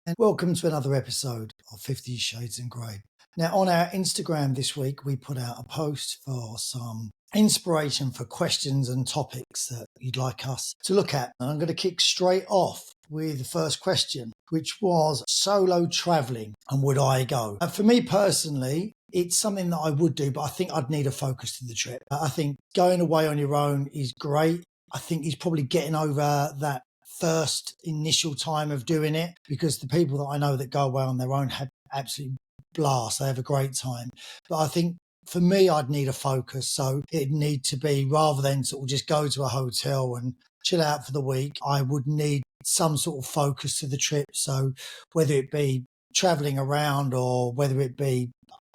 and welcome to another episode of 50 Shades in Grey. Now, on our Instagram this week, we put out a post for some inspiration for questions and topics that you'd like us to look at. And I'm going to kick straight off with the first question, which was solo traveling and would I go? For me personally, it's something that I would do, but I think I'd need a focus to the trip. I think going away on your own is great. I think he's probably getting over that first initial time of doing it, because the people that I know that go away on their own have absolutely blast. They have a great time. But I think for me, I'd need a focus. So it'd need to be, rather than sort of just go to a hotel and chill out for the week, I would need some sort of focus to the trip. So whether it be traveling around or whether it be,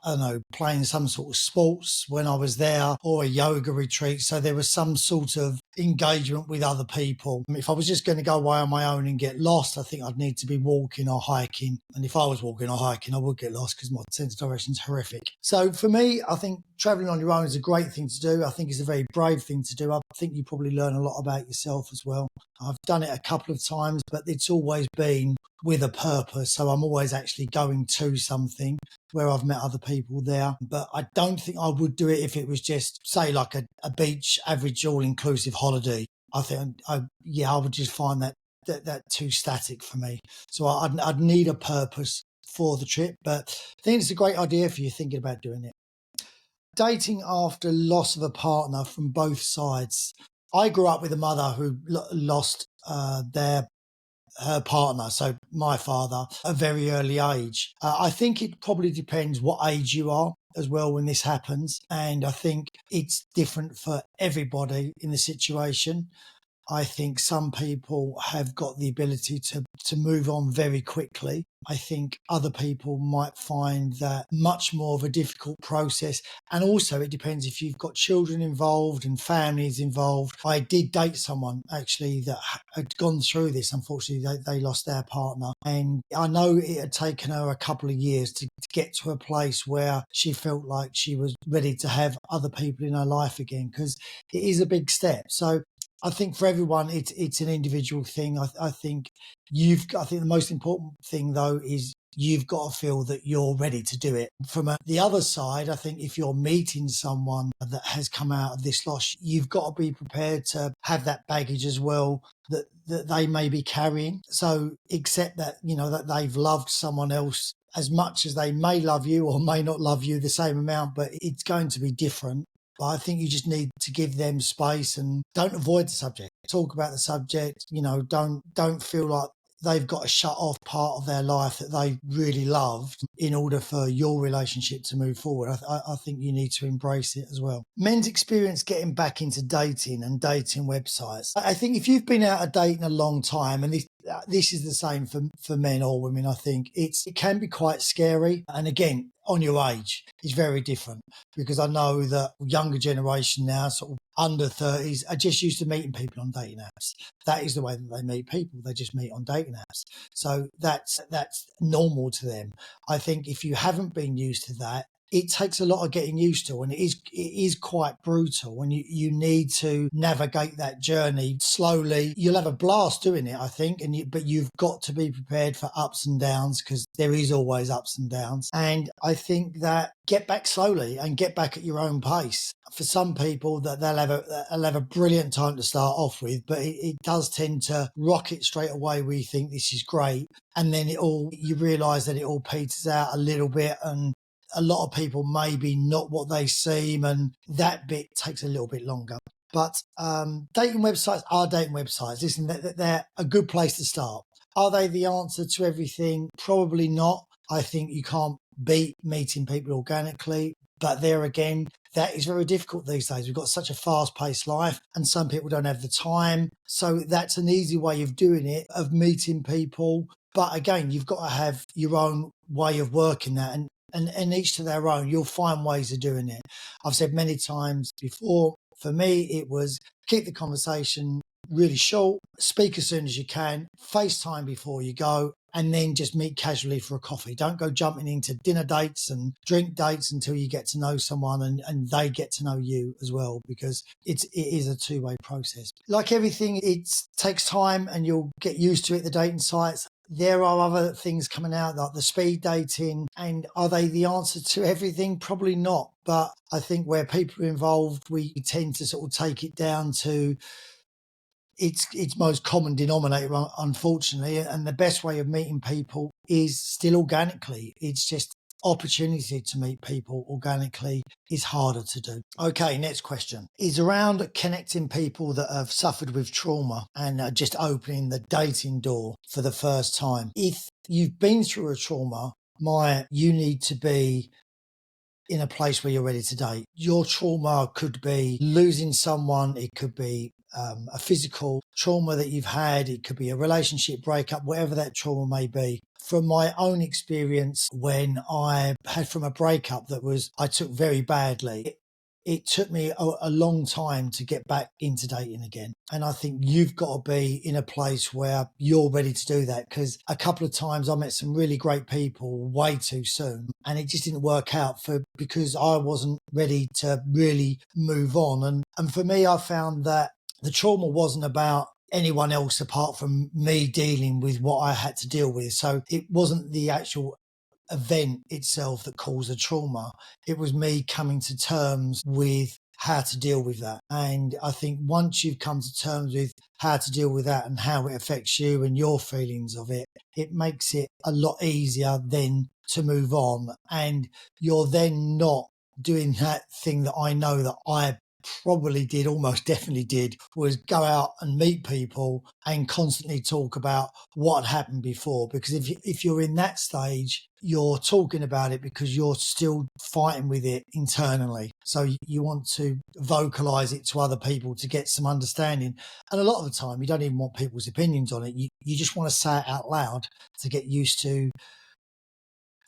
I don't know, playing some sort of sports when I was there, or a yoga retreat. So there was some sort of engagement with other people. If I was just going to go away on my own and get lost, I think I'd need to be walking or hiking. And if I was walking or hiking, I would get lost because my sense of direction is horrific. So for me, I think traveling on your own is a great thing to do. I think it's a very brave thing to do. I think you probably learn a lot about yourself as well. I've done it a couple of times, but it's always been with a purpose. So I'm always actually going to something where I've met other people there. But I don't think I would do it if it was just, say, like a beach, average, all-inclusive holiday. I think, I would just find that too static for me. So I'd need a purpose for the trip. But I think it's a great idea for you thinking about doing it. Dating after loss of a partner from both sides. I grew up with a mother who lost her partner, so my father, at a very early age. I think it probably depends what age you are as well when this happens. And I think it's different for everybody in the situation. I think some people have got the ability to move on very quickly. I think other people might find that much more of a difficult process. And also it depends if you've got children involved and families involved. I did date someone actually that had gone through this. Unfortunately, they lost their partner. And I know it had taken her a couple of years to get to a place where she felt like she was ready to have other people in her life again, because it is a big step. So I think for everyone, it's an individual thing. I think the most important thing though is you've got to feel that you're ready to do it. From the other side, I think if you're meeting someone that has come out of this loss, you've got to be prepared to have that baggage as well that they may be carrying. So accept that, that they've loved someone else as much as they may love you or may not love you the same amount, but it's going to be different. But I think you just need to give them space and don't avoid the subject. Talk about the subject. Don't feel like they've got to shut off part of their life that they really loved in order for your relationship to move forward. I think you need to embrace it as well. Men's experience getting back into dating and dating websites. I think if you've been out of dating a long time, and this is the same for men or women, I think it can be quite scary. And again, on your age is very different, because I know that younger generation now, sort of under 30s, are just used to meeting people on dating apps. That is the way that they meet people. They just meet on dating apps. So that's normal to them. I think if you haven't been used to that, it takes a lot of getting used to, and it is quite brutal, and you need to navigate that journey slowly. You'll have a blast doing it, I think, but you've got to be prepared for ups and downs, because there is always ups and downs. And I think that get back slowly and get back at your own pace. For some people, that they'll have a brilliant time to start off with, but it does tend to rocket straight away where you think this is great, and then you realise that it all peters out a little bit, and a lot of people maybe not what they seem, and that bit takes a little bit longer. But dating websites are dating websites. Listen, they're a good place to start. Are they the answer to everything? Probably not. I think you can't beat meeting people organically. But there again, that is very difficult these days. We've got such a fast-paced life, and some people don't have the time. So that's an easy way of doing it, of meeting people. But again, you've got to have your own way of working that, and each to their own. You'll find ways of doing it. I've said many times before, for me, it was keep the conversation really short, speak as soon as you can, FaceTime before you go, and then just meet casually for a coffee. Don't go jumping into dinner dates and drink dates until you get to know someone and they get to know you as well, because it is a two-way process. Like everything, it takes time and you'll get used to it, the dating sites. There are other things coming out like the speed dating, and are they the answer to everything? Probably not. But I think where people are involved, we tend to sort of take it down to its most common denominator, unfortunately, and the best way of meeting people is still organically. It's just opportunity to meet people organically is harder to do. Okay, next question is around connecting people that have suffered with trauma and just opening the dating door for the first time. If you've been through a trauma, you need to be in a place where you're ready to date. Your trauma could be losing someone, it could be a physical trauma that you've had, it could be a relationship breakup, whatever that trauma may be. From my own experience, when I had from a breakup that I took very badly, it took me a long time to get back into dating again. And I think you've got to be in a place where you're ready to do that, because a couple of times I met some really great people way too soon and it just didn't work out because I wasn't ready to really move on. And for me, I found that the trauma wasn't about anyone else apart from me dealing with what I had to deal with. So it wasn't the actual event itself that caused the trauma. It was me coming to terms with how to deal with that. And I think once you've come to terms with how to deal with that and how it affects you and your feelings of it, it makes it a lot easier then to move on. And you're then not doing that thing that I know that I probably did, almost definitely did, was go out and meet people and constantly talk about what had happened before. Because if you're in that stage, you're talking about it because you're still fighting with it internally. So you want to vocalize it to other people to get some understanding. And a lot of the time, you don't even want people's opinions on it. You just want to say it out loud to get used to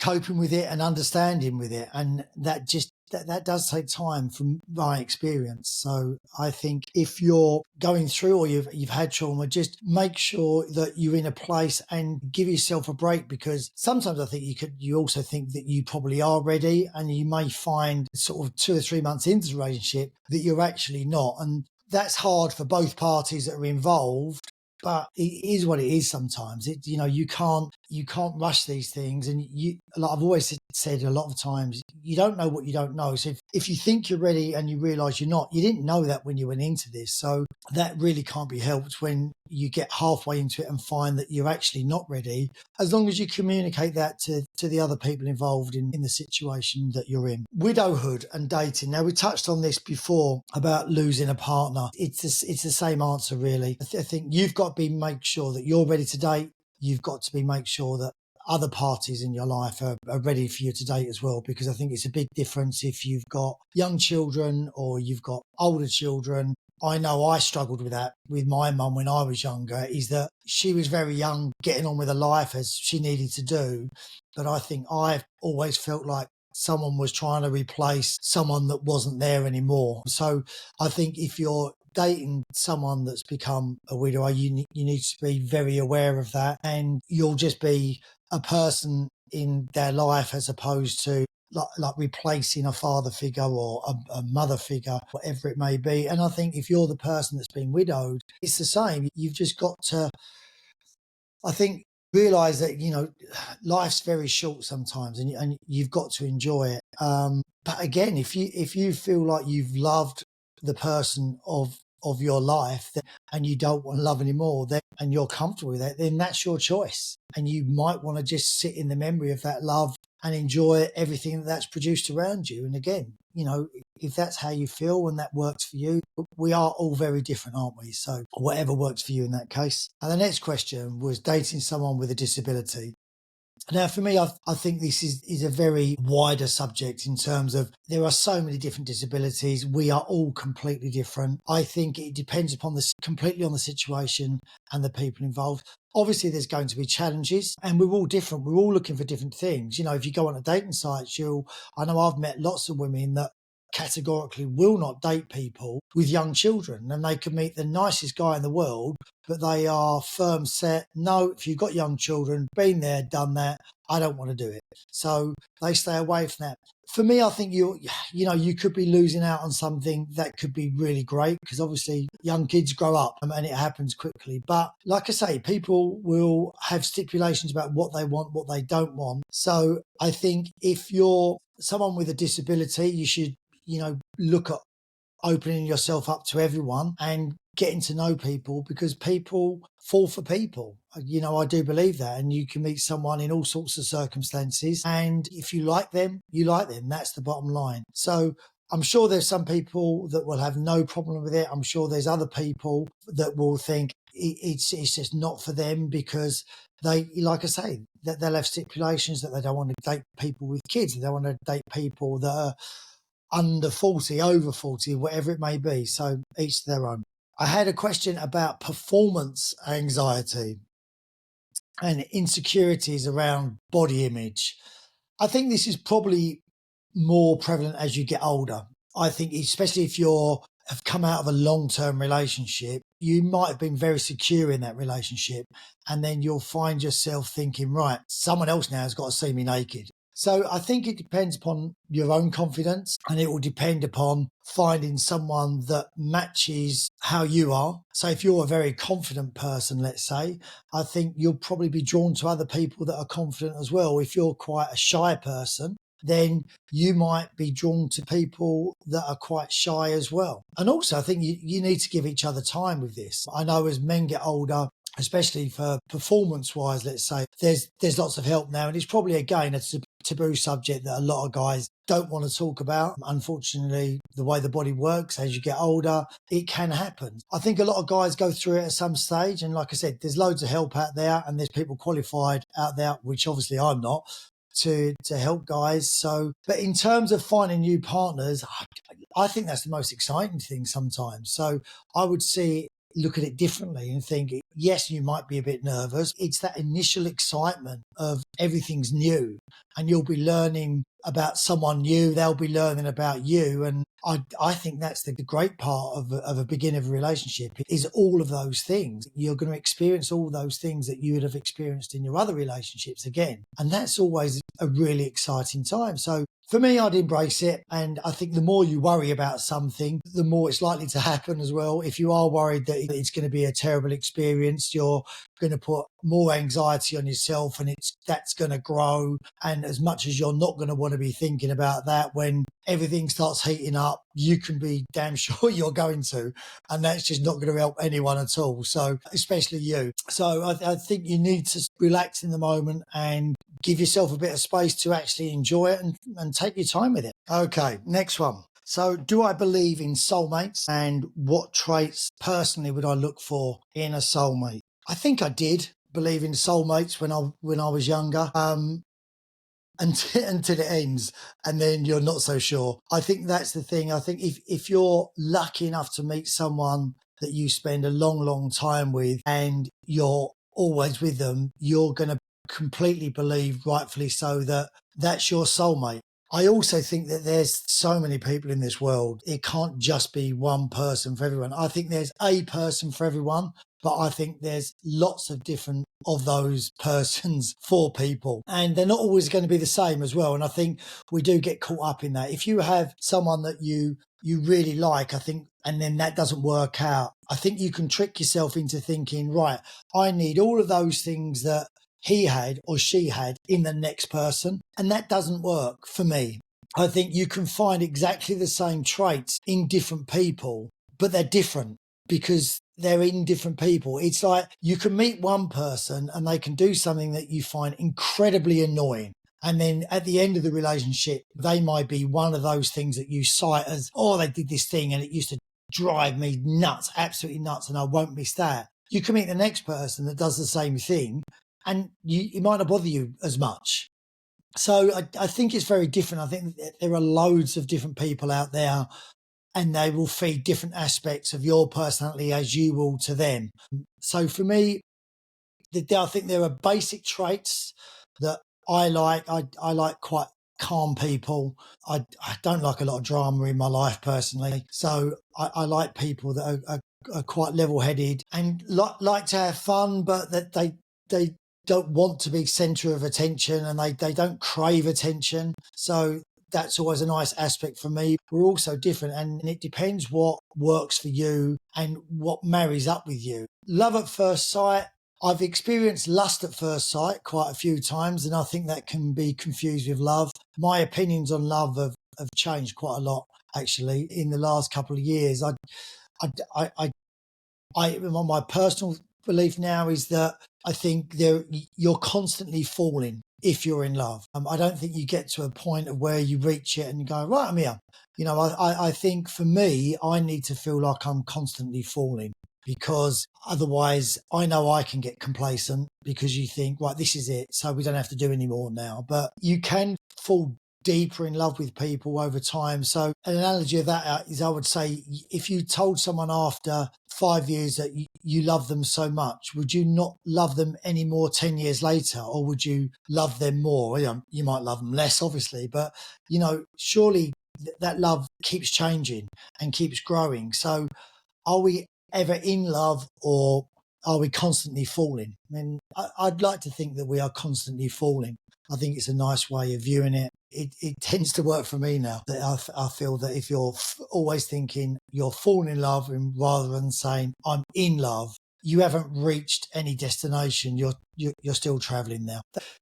coping with it and understanding with it. And that does take time from my experience. So I think if you're going through or you've had trauma, just make sure that you're in a place and give yourself a break, because sometimes I think you also think that you probably are ready, and you may find sort of 2 or 3 months into the relationship that you're actually not. And that's hard for both parties that are involved. But it is what it is sometimes. You can't rush these things. And like I've always said a lot of times, you don't know what you don't know. So if you think you're ready and you realise you're not, you didn't know that when you went into this. So that really can't be helped when you get halfway into it and find that you're actually not ready, as long as you communicate that to the other people involved in the situation that you're in. Widowhood and dating. Now, we touched on this before about losing a partner. It's the same answer, really. I think you've got to make sure that you're ready to date. You've got to make sure that other parties in your life are ready for you to date as well, because I think it's a big difference if you've got young children or you've got older children. I know I struggled with that with my mum when I was younger, is that she was very young, getting on with her life as she needed to do. But I think I've always felt like someone was trying to replace someone that wasn't there anymore. So I think if you're dating someone that's become a widower, you need to be very aware of that, and you'll just be a person in their life as opposed to like replacing a father figure or a mother figure, whatever it may be. And I think if you're the person that's been widowed, it's the same. You've just got to, I think, realise that, life's very short sometimes, and you've got to enjoy it. But again, if you feel like you've loved the person of your life and you don't want love anymore, and you're comfortable with that, then that's your choice. And you might want to just sit in the memory of that love and enjoy everything that's produced around you. And again, if that's how you feel and that works for you, we are all very different, aren't we? So whatever works for you in that case. And the next question was dating someone with a disability. Now, for me, I think this is a very wider subject in terms of there are so many different disabilities. We are all completely different. I think it depends completely on the situation and the people involved. Obviously, there's going to be challenges, and we're all different. We're all looking for different things. If you go on a dating site, I know I've met lots of women that categorically will not date people with young children, and they could meet the nicest guy in the world, but they are firm set. No, if you've got young children, been there, done that, I don't want to do it. So they stay away from that. For me, I think you could be losing out on something that could be really great, because obviously young kids grow up and it happens quickly. But like I say, people will have stipulations about what they want, what they don't want. So I think if you're someone with a disability, you should, look at opening yourself up to everyone and getting to know people, because people fall for people. I do believe that. And you can meet someone in all sorts of circumstances. And if you like them, you like them. That's the bottom line. So I'm sure there's some people that will have no problem with it. I'm sure there's other people that will think it's just not for them, because they, like I say, that they'll have stipulations that they don't want to date people with kids. They don't want to date people that are under 40, over 40, whatever it may be. So each to their own. I had a question about performance anxiety and insecurities around body image. I think this is probably more prevalent as you get older. I think especially if have come out of a long-term relationship, you might have been very secure in that relationship, and then you'll find yourself thinking, right, someone else now has got to see me naked. So I think it depends upon your own confidence, and it will depend upon finding someone that matches how you are. So if you're a very confident person, let's say, I think you'll probably be drawn to other people that are confident as well. If you're quite a shy person, then you might be drawn to people that are quite shy as well. And also, I think you need to give each other time with this. I know as men get older, especially for performance-wise, let's say, there's lots of help now. And it's probably, again, a taboo subject that a lot of guys don't want to talk about. Unfortunately, the way the body works, as you get older, it can happen. I think a lot of guys go through it at some stage. And like I said, there's loads of help out there, and there's people qualified out there, which obviously I'm not, to help guys. So, but in terms of finding new partners, I think that's the most exciting thing sometimes. So I would look at it differently and think, yes, you might be a bit nervous. It's that initial excitement of everything's new, and you'll be learning about someone new. They'll be learning about you. And I think that's the great part of a beginning of a relationship, is all of those things. You're going to experience all those things that you would have experienced in your other relationships again. And that's always a really exciting time. So for me, I'd embrace it. And I think the more you worry about something, the more it's likely to happen as well. If you are worried that it's going to be a terrible experience, you're going to put more anxiety on yourself, and that's going to grow. And as much as you're not going to want to be thinking about that, when everything starts heating up, you can be damn sure you're going to, and that's just not going to help anyone at all. So especially you. So I think you need to relax in the moment and give yourself a bit of space to actually enjoy it and take your time with it. Okay, next one. So do I believe in soulmates, and what traits personally would I look for in a soulmate? I think I did believe in soulmates when I was younger, until it ends, and then you're not so sure. I think that's the thing. I think if you're lucky enough to meet someone that you spend a long, long time with, and you're always with them, you're going to completely believe, rightfully so, that that's your soulmate. I also think that there's so many people in this world. It can't just be one person for everyone. I think there's a person for everyone, but I think there's lots of different of those persons for people, and they're not always going to be the same as well. And I think we do get caught up in that. If you have someone that you really like, I think, and then that doesn't work out, I think you can trick yourself into thinking, right, I need all of those things that he had or she had in the next person. And that doesn't work for me. I think you can find exactly the same traits in different people, but they're different because they're in different people. It's like you can meet one person and they can do something that you find incredibly annoying. And then at the end of the relationship, they might be one of those things that you cite as, oh, they did this thing and it used to drive me nuts, absolutely nuts, and I won't miss that. You can meet the next person that does the same thing, and it might not bother you as much. So I think it's very different. I think there are loads of different people out there, and they will feed different aspects of your personality as you will to them. So for me, I think there are basic traits that I like. I like quite calm people. I don't like a lot of drama in my life personally. So I like people that are quite level-headed and like to have fun, but that they don't want to be center of attention, and they don't crave attention. So that's always a nice aspect for me. We're all so different, and it depends what works for you and what marries up with you. Love at first sight. I've experienced lust at first sight quite a few times, and I think that can be confused with love. My opinions on love have changed quite a lot, actually, in the last couple of years. My personal belief now is that I think you're constantly falling if you're in love. I don't think you get to a point of where you reach it and you go, right, I'm here. I think for me, I need to feel like I'm constantly falling, because otherwise I know I can get complacent, because you think, right, this is it, so we don't have to do any more now. But you can fall deeper in love with people over time. So an analogy of that is, I would say, if you told someone after 5 years that you love them so much, would you not love them anymore 10 years later? Or would you love them more? You might love them less, obviously, but surely that love keeps changing and keeps growing. So are we ever in love, or are we constantly falling? I mean, I'd like to think that we are constantly falling. I think it's a nice way of viewing it. It tends to work for me now. That I feel that if you're always thinking you're falling in love, and rather than saying I'm in love, you haven't reached any destination. You're still traveling now.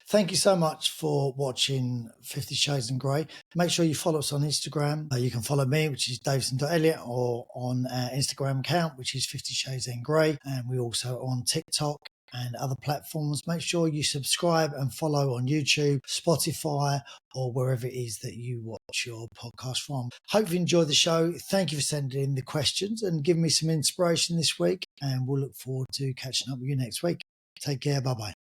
Thank you so much for watching 50 Shades of Grey. Make sure you follow us on Instagram. You can follow me, which is Davison.Elliott, or on our Instagram account, which is 50 Shades of Grey. And we're also on TikTok and other platforms. Make sure you subscribe and follow on YouTube, Spotify, or wherever it is that you watch your podcast from. Hope you enjoyed the show. Thank you for sending in the questions and giving me some inspiration this week. And we'll look forward to catching up with you next week. Take care. Bye-bye.